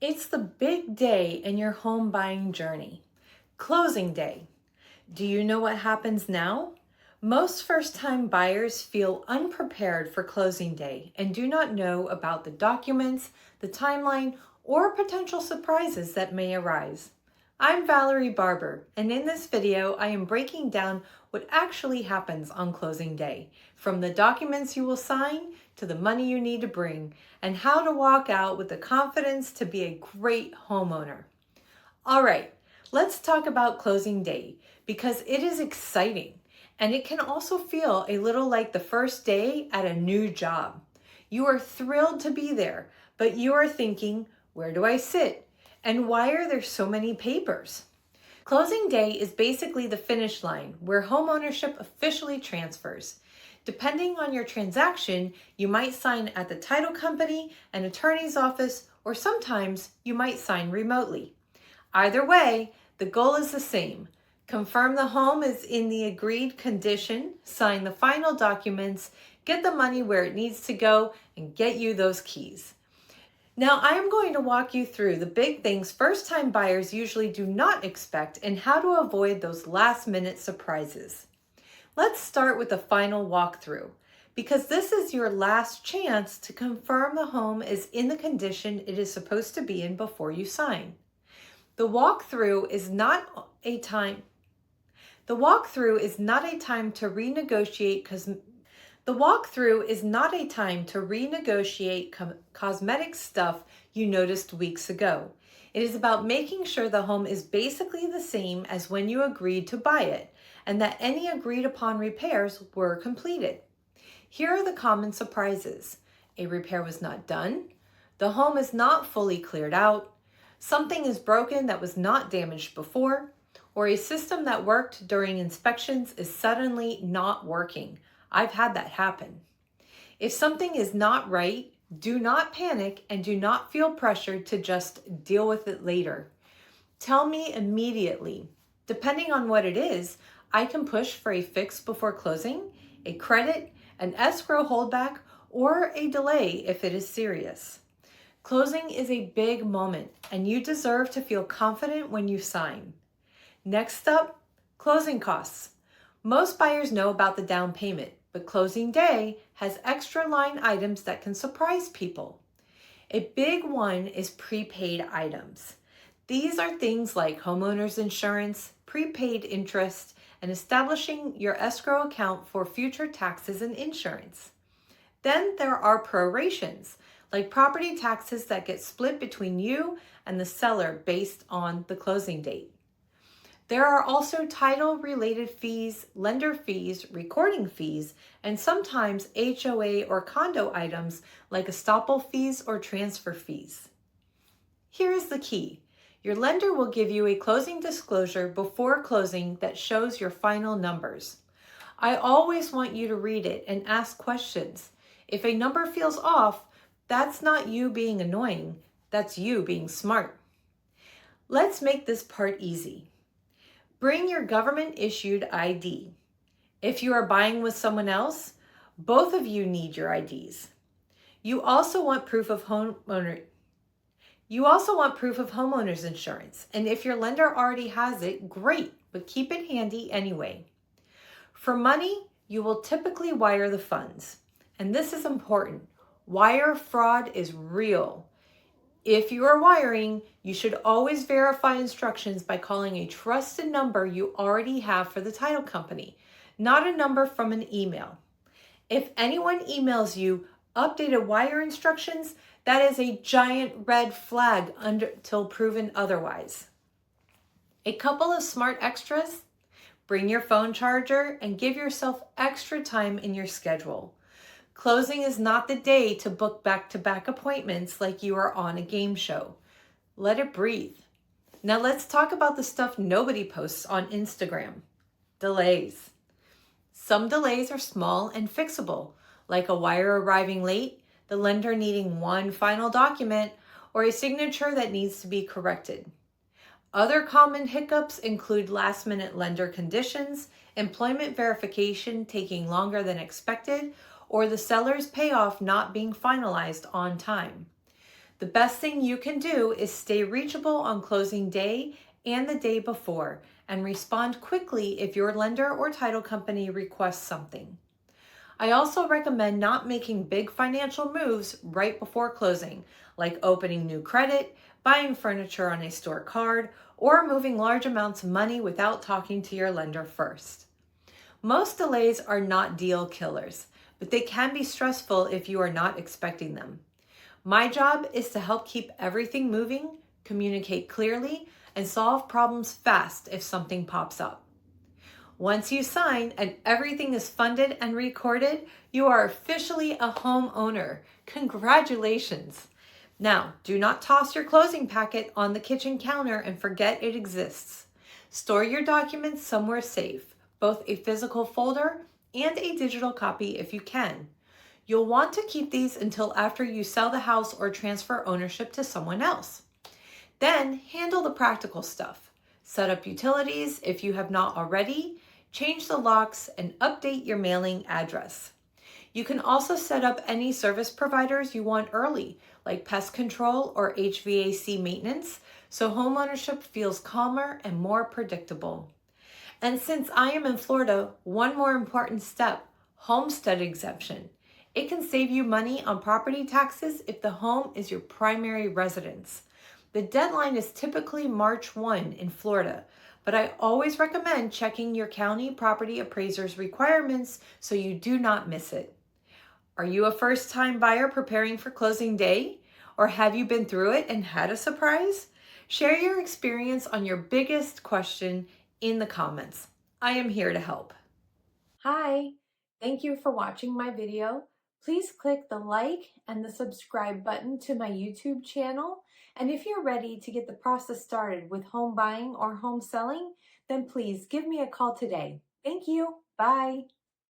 It's the big day in your home buying journey. Closing day. Do you know what happens now? Most first-time buyers feel unprepared for closing day and do not know about the documents, the timeline, or potential surprises that may arise. I'm Valerie Barber, and in this video, I am breaking down what actually happens on closing day, from the documents you will sign to the money you need to bring, and how to walk out with the confidence to be a great homeowner. All right, let's talk about closing day because it is exciting and it can also feel a little like the first day at a new job. You are thrilled to be there, but you are thinking, where do I sit? And why are there so many papers? Closing day is basically the finish line where homeownership officially transfers. Depending on your transaction, you might sign at the title company, an attorney's office, or sometimes you might sign remotely. Either way, the goal is the same. Confirm the home is in the agreed condition, sign the final documents, get the money where it needs to go, and get you those keys. Now, I am going to walk you through the big things first-time buyers usually do not expect and how to avoid those last-minute surprises. Let's start with the final walkthrough, because this is your last chance to confirm the home is in the condition it is supposed to be in before you sign. The walkthrough is not a time to renegotiate cosmetic stuff you noticed weeks ago. It is about making sure the home is basically the same as when you agreed to buy it, and that any agreed upon repairs were completed. Here are the common surprises. A repair was not done. The home is not fully cleared out. Something is broken that was not damaged before, or a system that worked during inspections is suddenly not working. I've had that happen. If something is not right, do not panic and do not feel pressured to just deal with it later. Tell me immediately. Depending on what it is, I can push for a fix before closing, a credit, an escrow holdback, or a delay if it is serious. Closing is a big moment, and you deserve to feel confident when you sign. Next up, closing costs. Most buyers know about the down payment, but closing day has extra line items that can surprise people. A big one is prepaid items. These are things like homeowners insurance, prepaid interest, and establishing your escrow account for future taxes and insurance. Then there are prorations, like property taxes that get split between you and the seller based on the closing date. There are also title-related fees, lender fees, recording fees, and sometimes HOA or condo items like estoppel fees or transfer fees. Here is the key. Your lender will give you a closing disclosure before closing that shows your final numbers. I always want you to read it and ask questions. If a number feels off, that's not you being annoying, that's you being smart. Let's make this part easy. Bring your government-issued ID. If you are buying with someone else, both of you need your IDs. You also want proof of homeowner's insurance, and if your lender already has it, great, but keep it handy anyway. For money, you will typically wire the funds, and this is important. Wire fraud is real. If you are wiring, you should always verify instructions by calling a trusted number you already have for the title company, not a number from an email. If anyone emails you updated wire instructions, that is a giant red flag until proven otherwise. A couple of smart extras: bring your phone charger and give yourself extra time in your schedule. Closing is not the day to book back-to-back appointments like you are on a game show. Let it breathe. Now let's talk about the stuff nobody posts on Instagram. Delays. Some delays are small and fixable, like a wire arriving late, the lender needing one final document, or a signature that needs to be corrected. Other common hiccups include last-minute lender conditions, employment verification taking longer than expected, or the seller's payoff not being finalized on time. The best thing you can do is stay reachable on closing day and the day before, and respond quickly if your lender or title company requests something. I also recommend not making big financial moves right before closing, like opening new credit, buying furniture on a store card, or moving large amounts of money without talking to your lender first. Most delays are not deal killers, but they can be stressful if you are not expecting them. My job is to help keep everything moving, communicate clearly, and solve problems fast if something pops up. Once you sign and everything is funded and recorded, you are officially a homeowner. Congratulations! Now, do not toss your closing packet on the kitchen counter and forget it exists. Store your documents somewhere safe, both a physical folder and a digital copy if you can. You'll want to keep these until after you sell the house or transfer ownership to someone else. Then handle the practical stuff. Set up utilities if you have not already, change the locks, and update your mailing address. You can also set up any service providers you want early, like pest control or HVAC maintenance, so homeownership feels calmer and more predictable. And since I am in Florida, one more important step: homestead exemption. It can save you money on property taxes if the home is your primary residence. The deadline is typically March 1 in Florida, but I always recommend checking your county property appraiser's requirements so you do not miss it. Are you a first-time buyer preparing for closing day? Or have you been through it and had a surprise? Share your experience on your biggest question in the comments. I am here to help. Hi, thank you for watching my video. Please click the like and the subscribe button to my YouTube channel. And if you're ready to get the process started with home buying or home selling, then please give me a call today. Thank you. Bye.